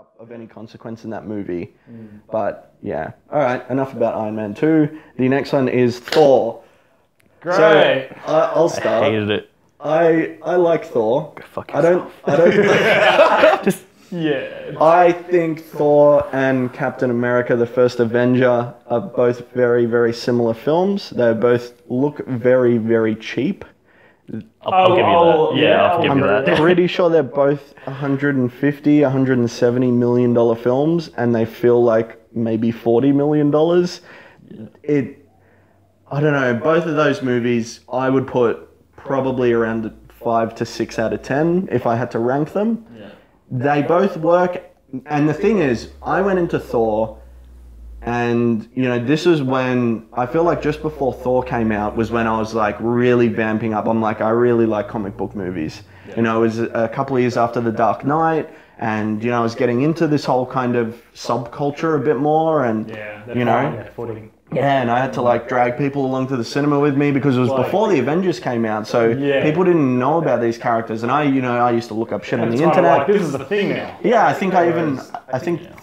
up of any consequence in that movie. But yeah, all right, enough about Iron Man 2. The next one is Thor. Great. So I'll start. I hated it. I like Thor. Go fuck I yourself. don't Just Yeah. I think Thor and Captain America, the First Avenger, are both very, very similar films. They both look very, very cheap. I'll give you that. Yeah, I'll give I'm you that. pretty sure they're both 150, 170 million dollar films, and they feel like maybe 40 million dollars. I don't know. Both of those movies, I would put probably around 5 to 6 out of 10 if I had to rank them. Yeah. They both work, and the thing is, I went into Thor, and this is when I feel like just before Thor came out was when I was like really vamping up. I'm like, I really like comic book movies. Yeah. It was a couple of years after The Dark Knight, and I was getting into this whole kind of subculture a bit more, and and I had to like drag people along to the cinema with me because it was before the Avengers came out, so people didn't know about these characters, and I used to look up shit on the internet. Like, this is the thing now. Yeah, I think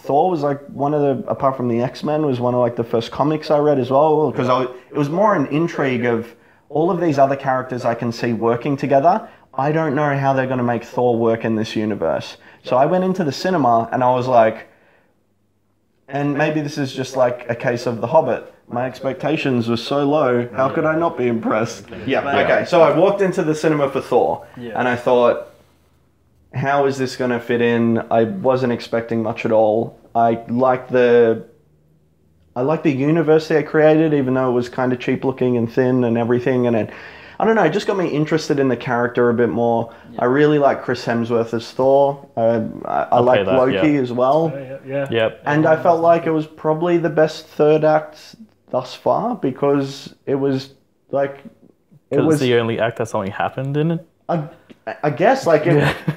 Thor was like one of the, apart from the X-Men, was one of like the first comics I read as well, because it was more an intrigue of all of these other characters I can see working together. I don't know how they're going to make Thor work in this universe. So I went into the cinema and I was like, and maybe this is just like a case of The Hobbit. My expectations were so low, how could I not be impressed? Yeah, okay. So I walked into the cinema for Thor, and I thought, how is this going to fit in? I wasn't expecting much at all. I liked the universe they created, even though it was kind of cheap looking and thin and everything, and I don't know, it just got me interested in the character a bit more. I really like Chris Hemsworth as Thor. I like Loki as well. And I felt like it was probably the best third act thus far, because it was like... Because it's the only act that something happened in it? I guess, like,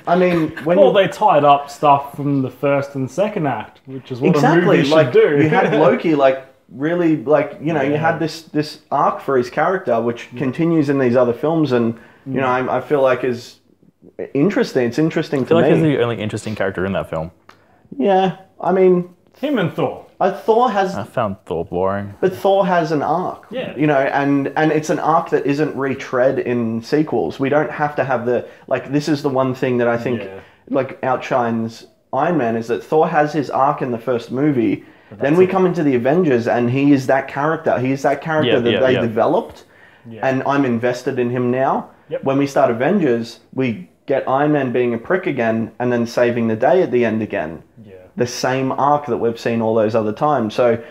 I mean... Well, they tied up stuff from the first and second act, which is what a movie should do. You had Loki, like, really, like, you had this arc for his character, which continues in these other films, and, I feel like is interesting. It's interesting to me. I feel like he's the only interesting character in that film. Yeah, I mean... Him and Thor. I found Thor boring. But Thor has an arc. Yeah. And it's an arc that isn't retread in sequels. We don't have to have this is the one thing that I think, outshines Iron Man, is that Thor has his arc in the first movie. Then we come into the Avengers, and he is that character. He is that character that they developed, and I'm invested in him now. Yep. When we start Avengers, we get Iron Man being a prick again, and then saving the day at the end again. Yeah. The same arc that we've seen all those other times. So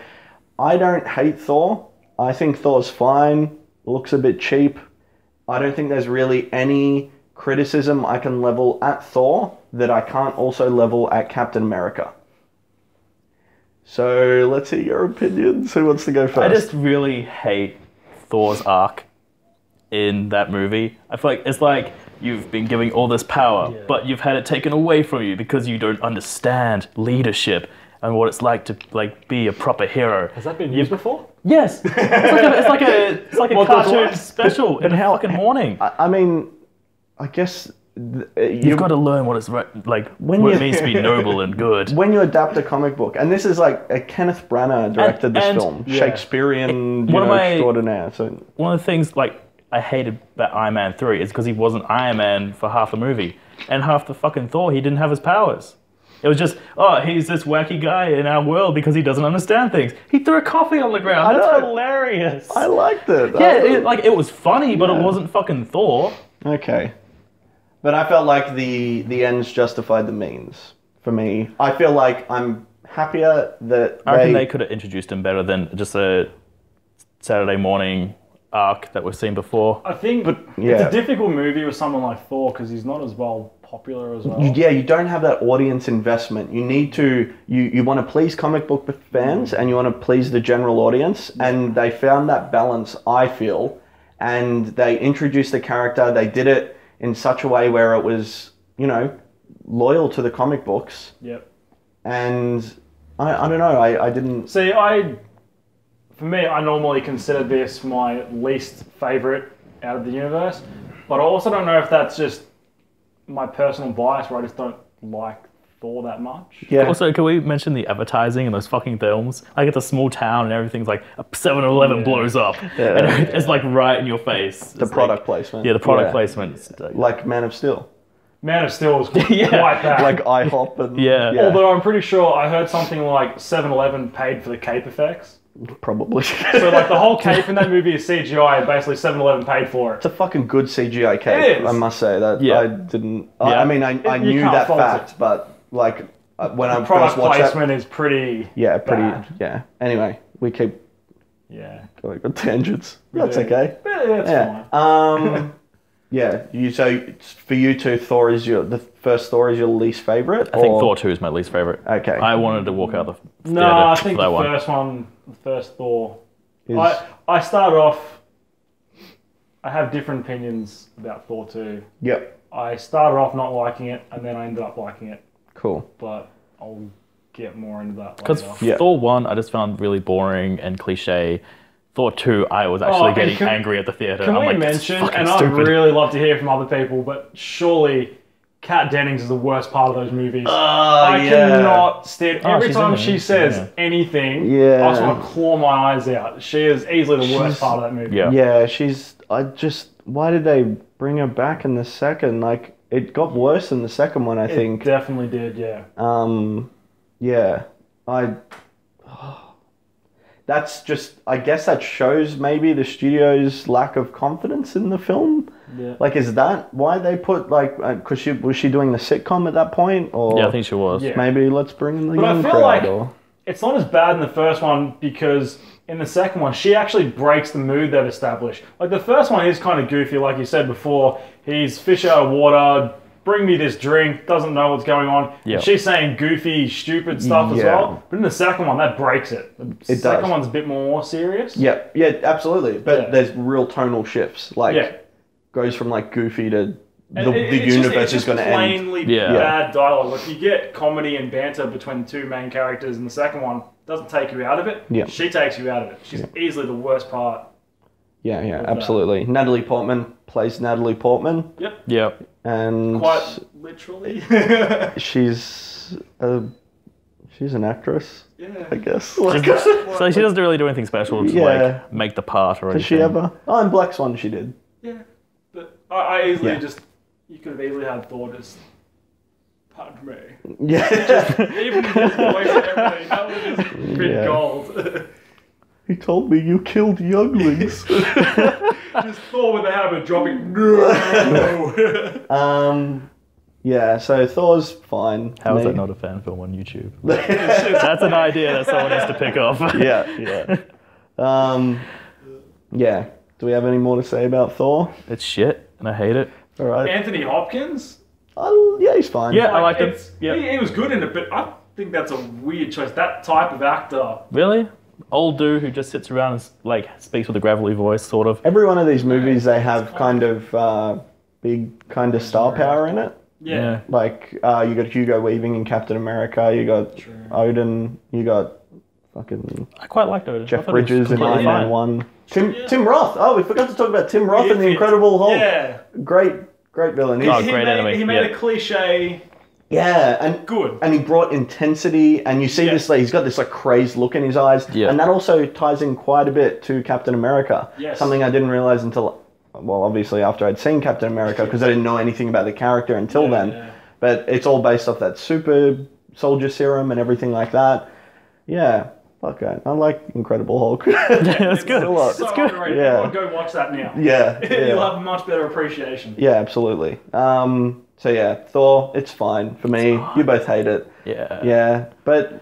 I don't hate Thor. I think Thor's fine. Looks a bit cheap. I don't think there's really any criticism I can level at Thor that I can't also level at Captain America. So let's hear your opinions. Who wants to go first? I just really hate Thor's arc in that movie. I feel like it's like you've been giving all this power, but you've had it taken away from you because you don't understand leadership and what it's like to be a proper hero. Has that been used before? Yes. It's like a cartoon special in the fucking morning. I mean, I guess you've got to learn what it's what it means to be noble and good. When you adapt a comic book, and this is like Kenneth Branagh directed this film, Shakespearean extraordinaire. So one of the things I hated about Iron Man 3 is because he wasn't Iron Man for half the movie. And half the fucking Thor, he didn't have his powers. It was just, he's this wacky guy in our world because he doesn't understand things. He threw a coffee on the ground. That's hilarious. I liked it. Yeah, it was funny, but it wasn't fucking Thor. Okay. But I felt like the ends justified the means for me. I feel like I'm happier that I reckon they could have introduced him better than just a Saturday morning arc that we've seen before. I think it's a difficult movie with someone like Thor because he's not as popular as well. Yeah, you don't have that audience investment. You need to, you want to please comic book fans and you want to please the general audience, and they found that balance, I feel, and they introduced the character, they did it in such a way where it was, loyal to the comic books. Yep. And I don't know, I didn't... See, for me, I normally consider this my least favourite out of the universe, but I also don't know if that's just my personal bias where I just don't like Thor that much. Yeah. Also, can we mention the advertising in those fucking films? Like, it's a small town and everything's like a 7-Eleven blows up. Yeah. And it's like right in your face. The product placement. Yeah, the product placement. Like Man of Steel. Man of Steel was quite Yeah. bad. Like IHOP and Yeah. Although I'm pretty sure I heard something like 7-Eleven paid for the cape effects. Probably. So like the whole cape in that movie is CGI, and basically 7-Eleven paid for it. It's a fucking good CGI cape. It is. I must say that. Yeah. I didn't. Yeah. I mean, I You knew can't that fault fact, but like when I Product first watched placement that, is pretty pretty. bad. Yeah. Anyway, we keep Yeah. going on tangents. That's Yeah. okay. Yeah, that's fine. Yeah. So for you two, Thor is the first Thor is your least favorite. I think Thor 2 is my least favorite. Okay. I wanted to walk out the theater No, I for think that the one. first one, the first Thor. Is- I started off. I have different opinions about Thor 2. Yep. I started off not liking it, and then I ended up liking it. Cool. But I'll get more into that Because later. Yeah. Thor 1, I just found really boring and cliche. Thor 2, I was actually and getting can- angry at the theater. Can I'm we like, this is mention, fucking and I'd stupid. really love to hear from other people, but surely Kat Dennings is the worst part of those movies. I cannot stand. Every she's time in she there. says Yeah. anything, Yeah. I just want to claw my eyes out. She is easily the worst part of that movie. Yeah. Yeah, why did they bring her back in the second? Like, it got worse in the second one, I It think. definitely did, yeah. Yeah, that's just, I guess that shows maybe the studio's lack of confidence in the film. Yeah. Like, is that why they put, like, cause was she doing the sitcom at that point? Or Yeah, I think she was. Yeah. maybe let's bring in the But I young feel crowd, like- or... It's not as bad in the first one because in the second one, she actually breaks the mood they've established. Like, the first one is kind of goofy, like you said before. He's fish out of water, bring me this drink, doesn't know what's going on. Yeah. And she's saying goofy, stupid stuff as Yeah. well. But in the second one, that breaks it. The second does. one's a bit more serious. Yeah, absolutely. But Yeah. there's real tonal shifts. Like, Yeah. goes from, like, goofy to And the it's universe just is going to end. plainly Yeah. bad dialogue. Like, you get comedy and banter between the two main characters in the second one. Doesn't take you out of it. Yeah. She takes you out of it. She's easily the worst part. Yeah, that. absolutely. Natalie Portman plays Natalie Portman. Yeah. And Quite literally. she's an actress, I Yeah. guess. So she doesn't really do anything special to Yeah. like make the part or anything. Has she ever? Oh, in Black Swan she did. Yeah. But I easily Yeah. you could have easily had Thor just, pardon me. Yeah. Even his voice and everything, that would have just been Yeah. gold. He told me you killed younglings. Just Thor with the hammer dropping. No. Yeah, so Thor's fine. How is Me. that not a fan film on YouTube? That's an idea that someone has to pick off. Yeah. Yeah. Do we have any more to say about Thor? It's shit, and I hate it. All right. Anthony Hopkins. Yeah, he's fine. Yeah. I liked him. it's- Yep. He was good in it, but I think that's a weird choice. That type of actor. Really? Old dude who just sits around and like speaks with a gravelly voice, sort of. Every one of these movies, they have kind of big kind of star power in it. Yeah. Like, you got Hugo Weaving in Captain America, you got Odin, you got fucking I quite liked it. Jeff Bridges in completely Iron Man fine. 1. Tim Roth. Oh, we forgot to talk about Tim Roth in The Incredible Hulk. Yeah. Great villain. Oh, He's, great enemy, He made yeah. a cliche yeah, and good. and he brought intensity, and you see Yeah. this, like, he's got this like crazed look in his eyes, Yeah. and that also ties in quite a bit to Captain America. Yes. Something I didn't realize until, well, obviously after I'd seen Captain America, because I didn't know anything about the character until then. Yeah. But it's all based off that super soldier serum and everything like that. Yeah, fuck it. I like Incredible Hulk. That's good. a lot. So It's good. underrated. Yeah. Everyone go watch that now. Yeah, You'll yeah. have a much better appreciation. Yeah, absolutely. So yeah, Thor, it's fine for me. You both hate it. Yeah. Yeah, but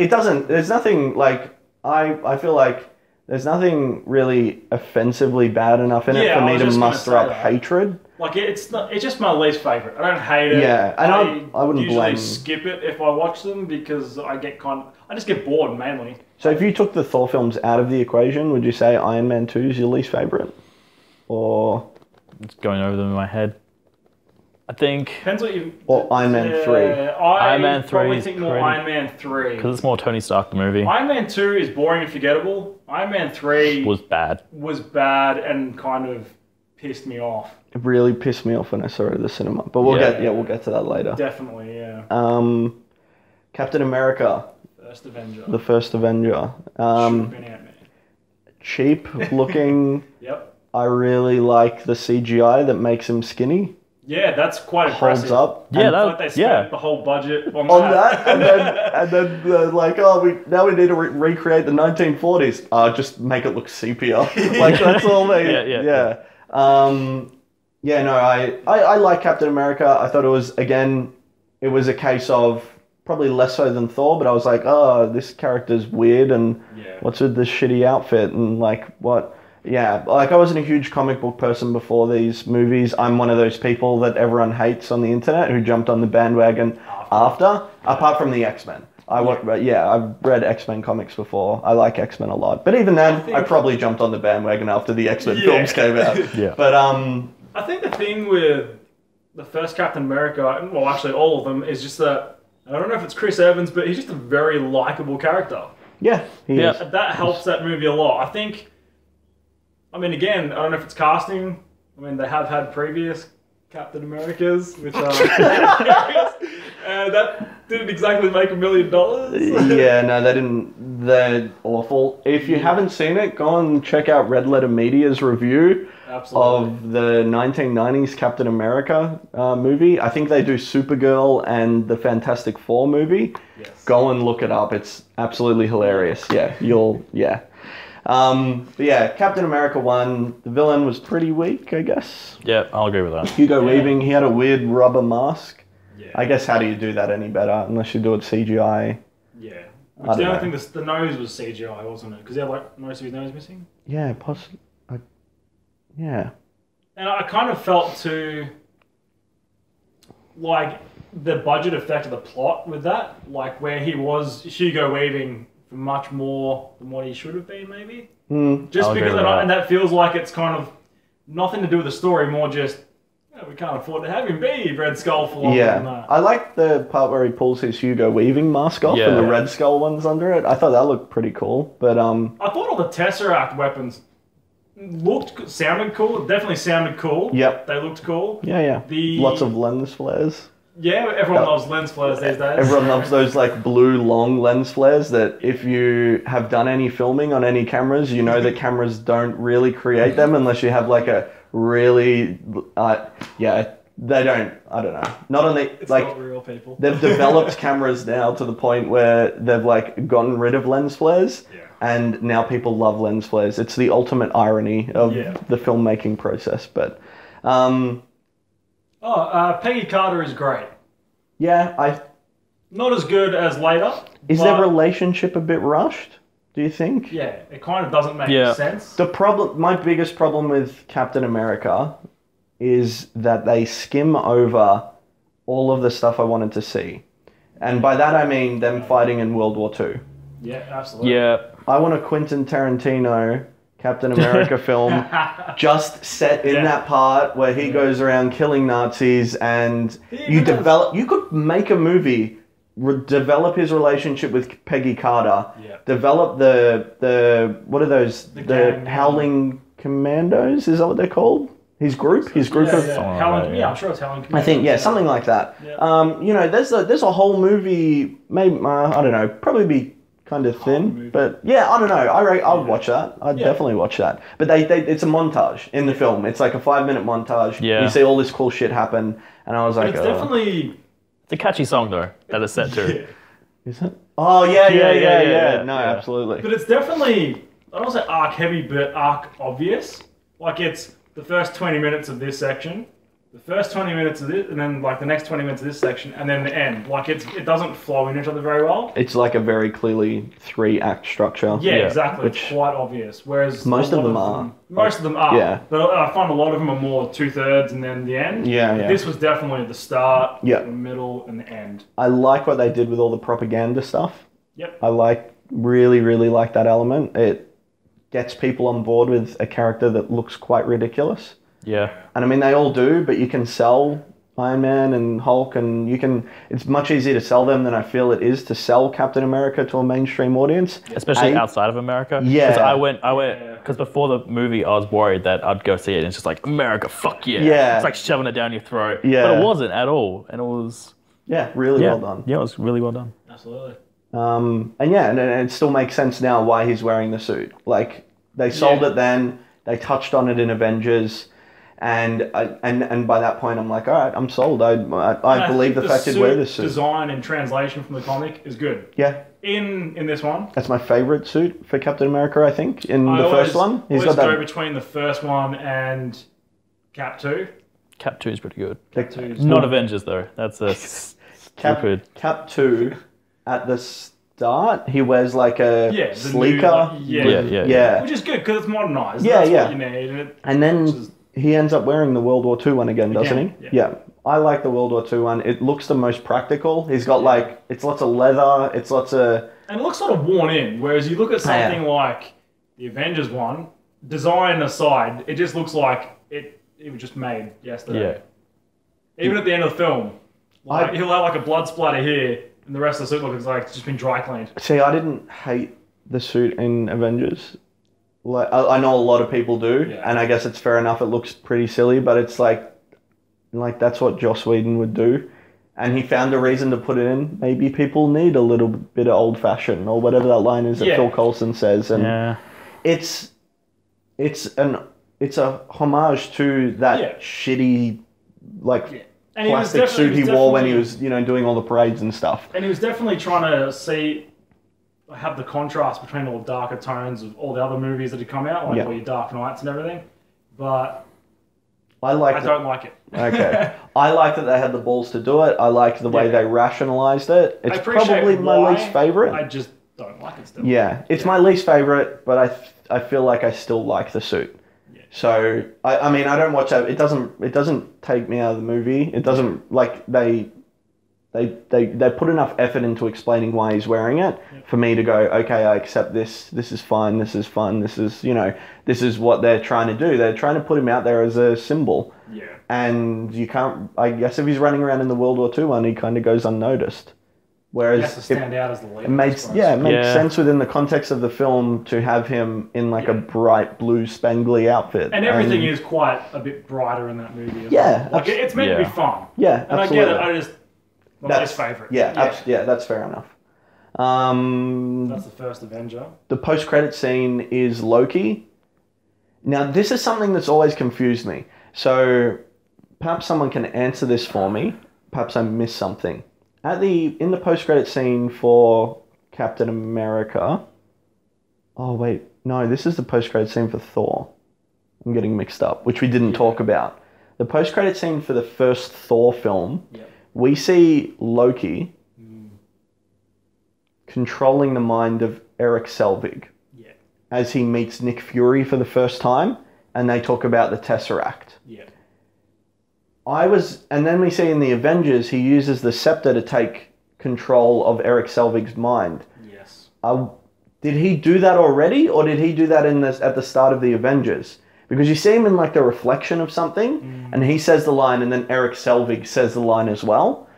it doesn't. There's nothing like I feel like there's nothing really offensively bad enough in it Yeah, for I me was to just gonna muster say up that. hatred. Like it's just my least favorite. I don't hate it. Yeah, and I wouldn't usually blame- skip it if I watch them because I just get bored mainly. So if you took the Thor films out of the equation, would you say Iron Man 2 is your least favorite? Or It's going over them in my head. I think Depends what you. Or Iron Man 3. Iron Man 3 probably is think more pretty- Iron Man 3. because it's more Tony Stark the movie Iron Man 2 is boring and forgettable. Iron Man 3 was bad. was bad and kind of pissed me off. It really pissed me off when I saw it at the cinema. But we'll get to that later. Definitely, yeah. Captain America, First Avenger. the First Avenger. Should have been Ant-Man. Cheap looking. Yep. I really like the CGI that makes him skinny. Yeah, that's quite impressive. Holds up. Yeah, Like they spent the whole budget on that, and then like, we need to recreate the 1940s. Just make it look sepia. Like that's all they. Yeah. I like Captain America. I thought it was a case of probably less so than Thor, but I was like, oh, this character's weird, and what's with this shitty outfit, and like what. Yeah, like I wasn't a huge comic book person before these movies. I'm one of those people that everyone hates on the internet who jumped on the bandwagon after apart from the X-Men. I've read X-Men comics before. I like X-Men a lot. But even then, I probably jumped on the bandwagon after the X-Men films came out. But I think the thing with the first Captain America, well actually all of them, is just that, I don't know if it's Chris Evans, but he's just a very likable character. Yeah, he is. That helps that movie a lot. I think, I mean, again, I don't know if it's casting. I mean, they have had previous Captain Americas, which that didn't exactly make $1 million. Yeah, no, they didn't. They're awful. If you haven't seen it, go and check out Red Letter Media's review of the 1990s Captain America movie. I think they do Supergirl and the Fantastic Four movie. Yes. Go and look it up. It's absolutely hilarious. But Captain America 1, the villain was pretty weak, I guess. Yeah, I'll agree with that. Hugo Weaving, he had a weird rubber mask. Yeah. I guess how do you do that any better unless you do it CGI? Yeah. Which the only thing, the nose was CGI, wasn't it? Because he had like most of his nose missing. Yeah, possibly. Yeah. And I kind of felt too, like, the budget affected the plot with that. Like, where he was Hugo Weaving for much more than what he should have been, maybe. Just because, and that feels like it's kind of nothing to do with the story, more just, we can't afford to have him be Red Skull for longer than that. I like the part where he pulls his Hugo Weaving mask off and the Red Skull one's under it. I thought that looked pretty cool, but I thought all the Tesseract weapons sounded cool. Definitely sounded cool. Yep. They looked cool. Yeah. Lots of lens flares. Yeah, everyone loves lens flares these days. Everyone loves those like blue long lens flares that if you have done any filming on any cameras, you know that cameras don't really create them unless you have like a really, they don't, I don't know. Not on the, it's like, not real people. They've developed cameras now to the point where they've like gotten rid of lens flares and now people love lens flares. It's the ultimate irony of the filmmaking process, but... Peggy Carter is great. Yeah, not as good as later. Is their relationship a bit rushed? Do you think? Yeah, it kind of doesn't make sense. My biggest problem with Captain America is that they skim over all of the stuff I wanted to see, and by that I mean them fighting in World War II. Yeah, absolutely. Yeah, I want a Quentin Tarantino Captain America film just set in that part where he goes around killing Nazis and you could make a movie, develop his relationship with Peggy Carter, develop the what are those, the Howling Commandos, is that what they're called? His group of... I'm sure it's Howling Commandos. I think, something like that. Yeah. There's a whole movie, maybe, I don't know, probably be kind of thin, but I don't know. I'll watch that. I'd definitely watch that. But it's a montage in the film. It's like a 5-minute montage. Yeah. You see all this cool shit happen, and I was like, it's definitely... It's a catchy song though that it's set to. Is it? Oh yeah. No, absolutely. But it's definitely, I don't want to say arc heavy, but arc obvious. Like it's the first 20 minutes of this section, the first 20 minutes of this, and then like the next 20 minutes of this section, and then the end. Like it doesn't flow in each other very well. It's like a very clearly 3-act structure. Yeah, exactly. It's quite obvious. Whereas most of them are. Most of them are. Yeah. But I find a lot of them are more 2/3 and then the end. Yeah. This was definitely the start, the middle, and the end. I like what they did with all the propaganda stuff. Yep. I really like that element. It gets people on board with a character that looks quite ridiculous. Yeah. And I mean, they all do, but you can sell Iron Man and Hulk, and it's much easier to sell them than I feel it is to sell Captain America to a mainstream audience. Especially outside of America. Yeah. Because because before the movie, I was worried that I'd go see it and it's just like, America, fuck yeah. Yeah. It's like shoving it down your throat. Yeah. But it wasn't at all. And it was... Yeah, really well done. Yeah, it was really well done. Absolutely. And it still makes sense now why he's wearing the suit. Like, they sold it then, they touched on it in Avengers, and by that point I'm like, all right, I'm sold. I believe the fact he'd wear this suit. Design and translation from the comic is good. Yeah. In this one, that's my favorite suit for Captain America, I think, in the first one. He's got that... go between the first one and Cap 2. Cap 2 is pretty good. Cap 2 is not Avengers, though. That's a stupid... Cap 2, at the start, he wears like a sleeker. Yeah. Which is good, because it's modernized. Yeah, That's what you need. And then he ends up wearing the World War II one again, doesn't he? Yeah. I like the World War II one. It looks the most practical. He's got it's lots of leather, it's lots of... And it looks sort of worn in, whereas you look at something like the Avengers one, design aside, it just looks like it was just made yesterday. Yeah. Even at the end of the film, he'll have like a blood splatter here, and the rest of the suit looks like it's just been dry cleaned. See, I didn't hate the suit in Avengers. Like, I know a lot of people do, and I guess it's fair enough. It looks pretty silly, but it's like that's what Joss Whedon would do, and he found a reason to put it in. Maybe people need a little bit of old fashioned, or whatever that line is that Phil Coulson says, and it's a homage to that shitty plastic suit he wore when he was doing all the parades and stuff. And he was definitely trying to have the contrast between all the darker tones of all the other movies that had come out, like all your Dark Knights and everything, but I don't like it. Okay. I like that they had the balls to do it. I liked the way they rationalized it. It's probably my least favorite. I just don't like it still. Yeah, it's my least favorite, but I feel like I still like the suit. Yeah. So I mean, I don't watch that. It doesn't take me out of the movie. It doesn't they put enough effort into explaining why he's wearing it for me to go, okay, I accept this. This is fine. This is fun. This is, this is what they're trying to do. They're trying to put him out there as a symbol. Yeah. And you can't, I guess if he's running around in the World War II one, he kind of goes unnoticed. Whereas he has to stand out as the leader. It makes sense within the context of the film to have him in a bright blue spangly outfit. And everything is quite a bit brighter in that movie. It's meant to be fun. Yeah, and absolutely. I get it. That's his favourite. Yeah, that's fair enough. That's the first Avenger. The post-credit scene is Loki. Now, this is something that's always confused me. So, perhaps someone can answer this for me. Perhaps I missed something. In the post-credit scene for Captain America... Oh, wait. No, this is the post-credit scene for Thor. I'm getting mixed up, which we didn't talk about. The post-credit scene for the first Thor film... We see Loki controlling the mind of Eric Selvig as he meets Nick Fury for the first time, and they talk about the Tesseract. And then we see in the Avengers, he uses the scepter to take control of Eric Selvig's mind. Yes. Did he do that already, or did he do that at the start of the Avengers? Because you see him in the reflection of something, and he says the line, and then Eric Selvig says the line as well.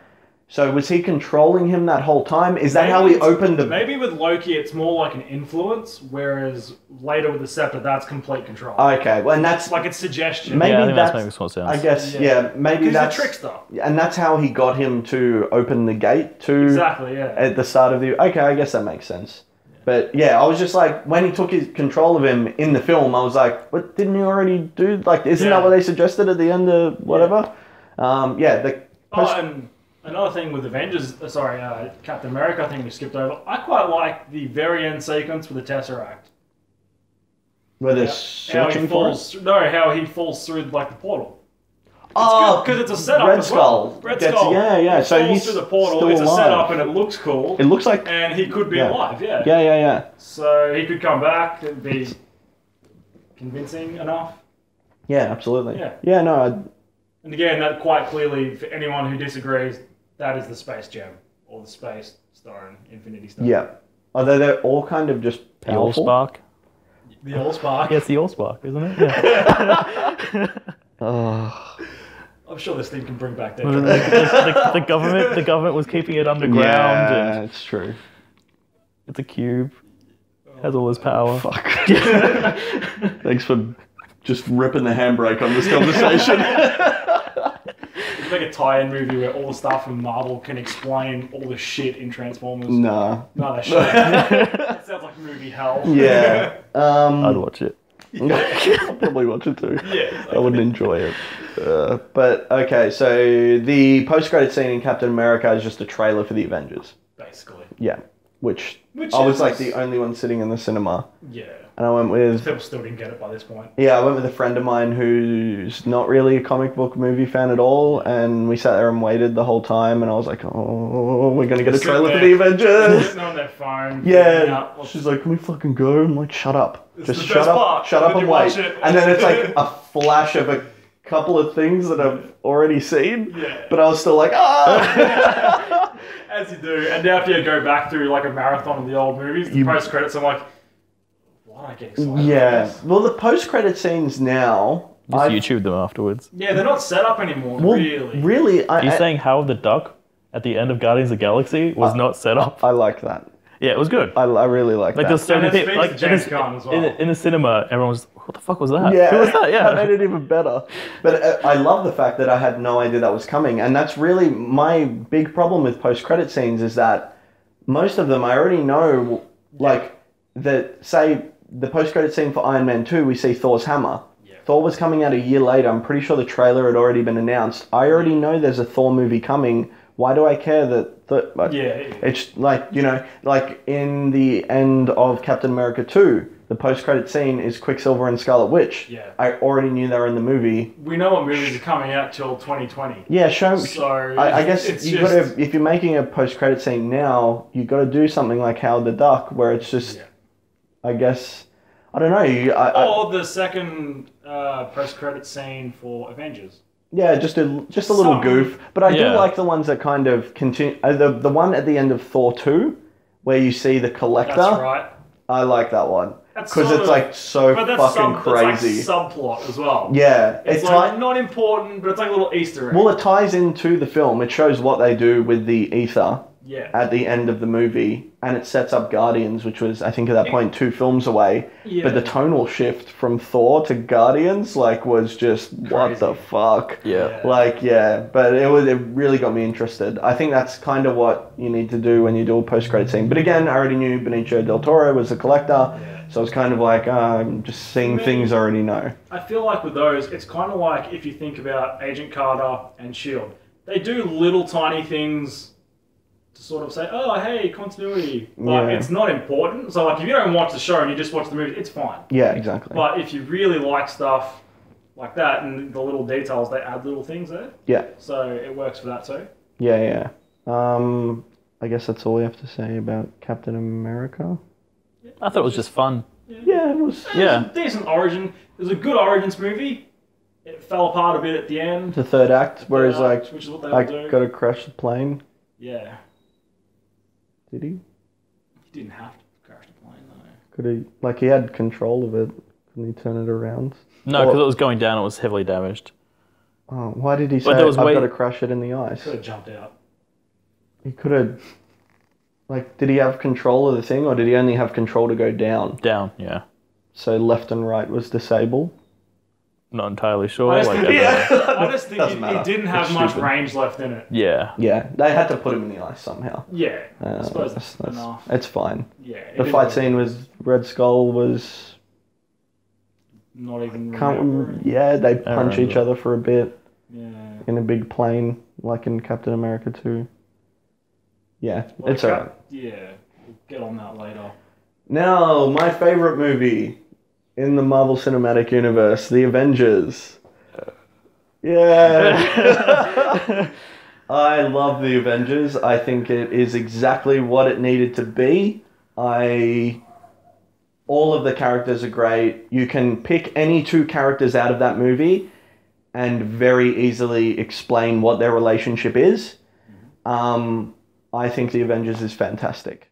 So was he controlling him that whole time? Is that how he opened the... Maybe with Loki, it's more like an influence, whereas later with the scepter, that's complete control. Okay, well, and that's... Like it's suggestion. Maybe I think that makes more sense. I guess, maybe that's... He's a trickster. And that's how he got him to open the gate to... Exactly, at the start of the... Okay, I guess that makes sense. But I was just like, when he took his control of him in the film, I was like, what, didn't he already do? Isn't that what they suggested at the end of whatever? And another thing with Avengers, Captain America, I think we skipped over. I quite like the very end sequence with the Tesseract. Where they're searching for it? No, how he falls through the portal. Because it's a setup Red as Skull. Well. Red Skull. Yeah. He falls through the portal. It's a setup and it looks cool. It looks like... And he could be alive, Yeah. So he could come back and be convincing enough. Yeah, absolutely. Yeah. No. And again, that quite clearly, for anyone who disagrees, that is the Space Gem. Or the Space Stone, Infinity Stone. Yeah. Although they're all kind of just powerful. The Allspark. The Allspark. Yeah, it's the Allspark, isn't it? Yeah. I'm sure this thing can bring back their the government was keeping it underground. Yeah, And it's true. it's a cube. Has all his power. Fuck. Thanks for just ripping the handbrake on this conversation. It's like a tie-in movie where all the stuff from Marvel can explain all the shit in Transformers. Nah. No, that shit. That sounds like movie hell. Yeah. I'd watch it. I'll probably watch it too. Yeah, exactly. I wouldn't enjoy it. But okay, so the post-credit scene in Captain America is just a trailer for the Avengers. Basically. Yeah. Which I was like the only one sitting in the cinema. Yeah. And I went with... People still didn't get it by this point. Yeah, I went with a friend of mine who's not really a comic book movie fan at all, and we sat there and waited the whole time, and I was like, oh, we're going to get a trailer for the Avengers. Sitting on their phone. Yeah. She's like, can we fucking go? I'm like, shut up. Just the shut best up. part. Shut up When and you watch wait. it. And then it's like a flash of a couple of things that I've already seen, Yeah. but I was still like, ah! As you do. And now if you go back through like a marathon of the old movies, the post-credits, I'm like, why did I get excited? Yeah. Well, the post-credit scenes now... Just YouTube them afterwards. Yeah, they're not set up anymore, Well, really. really, Are you saying Howard the Duck at the end of Guardians of the Galaxy was not set up? I like that. Yeah, it was good. I really like Like that. there's so And many it people. speaks Like to James Gunn as well. in the cinema, everyone was, "What the fuck was that? Yeah, Who was that?" that made Yeah. it even better. But I love the fact that I had no idea that was coming, and that's really my big problem with post-credit scenes is that most of them I already know. Like say the post-credit scene for Iron Man 2, we see Thor's hammer. Yeah. Thor was coming out a year later. I'm pretty sure the trailer had already been announced. I already know there's a Thor movie coming. Why do I care that? It's like, you know, like in the end of Captain America 2, the post-credit scene is Quicksilver and Scarlet Witch. Yeah. I already knew they were in the movie. We know what movies are coming out till 2020. Yeah, show. So I guess it's you just... gotta, if you're making a post-credit scene now, you got to do something like Howard the Duck, where it's just, I guess, I don't know. Or the second post-credit scene for Avengers. Yeah, just a little goof. But I do like the ones that kind of continue. The one at the end of Thor 2, where you see the Collector. That's right. I like that one. That's Because it's like so fucking crazy. That's like subplot as well. Yeah. It's like not important, but it's like a little Easter egg. Well, it ties into the film. It shows what they do with the ether at the end of the movie. And it sets up Guardians, which was, I think at that point, 2 films away. Yeah. But the tonal shift from Thor to Guardians, like, was just, what the fuck? Yeah. Like, yeah. But it really got me interested. I think that's kind of what you need to do when you do a post-credit scene. But again, I already knew Benicio del Toro was a collector. Yeah. So it's kind of like, I'm just seeing things I already know. I feel like with those, it's kind of like if you think about Agent Carter and S.H.I.E.L.D. They do little tiny things to sort of say, oh, hey, continuity. But it's not important. So, like, if you don't watch the show and you just watch the movie, it's fine. Yeah, exactly. But if you really like stuff like that and the little details, they add little things there. Yeah. So it works for that too. Yeah. I guess that's all we have to say about Captain America. I thought it was just fun. Yeah, it was. It was a decent origin. It was a good Origins movie. It fell apart a bit at the end. The third act, where he's like, which is what they I would do. gotta crash the plane. Yeah. Did he? He didn't have to crash the plane though. Could he? Like, he had control of it. Couldn't he turn it around? No, because it was going down. It was heavily damaged. Oh, why did he say, there was I've got to crash it in the ice? Could have jumped out. He could have... Like, did he have control of the thing, or did he only have control to go down? Down, yeah. So left and right was disabled? Not entirely sure. I just Like, think, I I just think Doesn't he matter. didn't have It's much stupid. range left in it. Yeah. Yeah, they had to put him in the ice somehow. Yeah, I suppose that's enough. It's fine. Yeah, it The didn't fight work. scene with Red Skull was... Not even remembering. Yeah, they punch remember. each other for a bit Yeah. in a big plane, like in Captain America 2. Yeah, Well, it's alright. Yeah, we'll get on that later. Now, my favorite movie in the Marvel Cinematic Universe, The Avengers. Yeah. I love The Avengers. I think it is exactly what it needed to be. All of the characters are great. You can pick any 2 characters out of that movie and very easily explain what their relationship is. I think The Avengers is fantastic.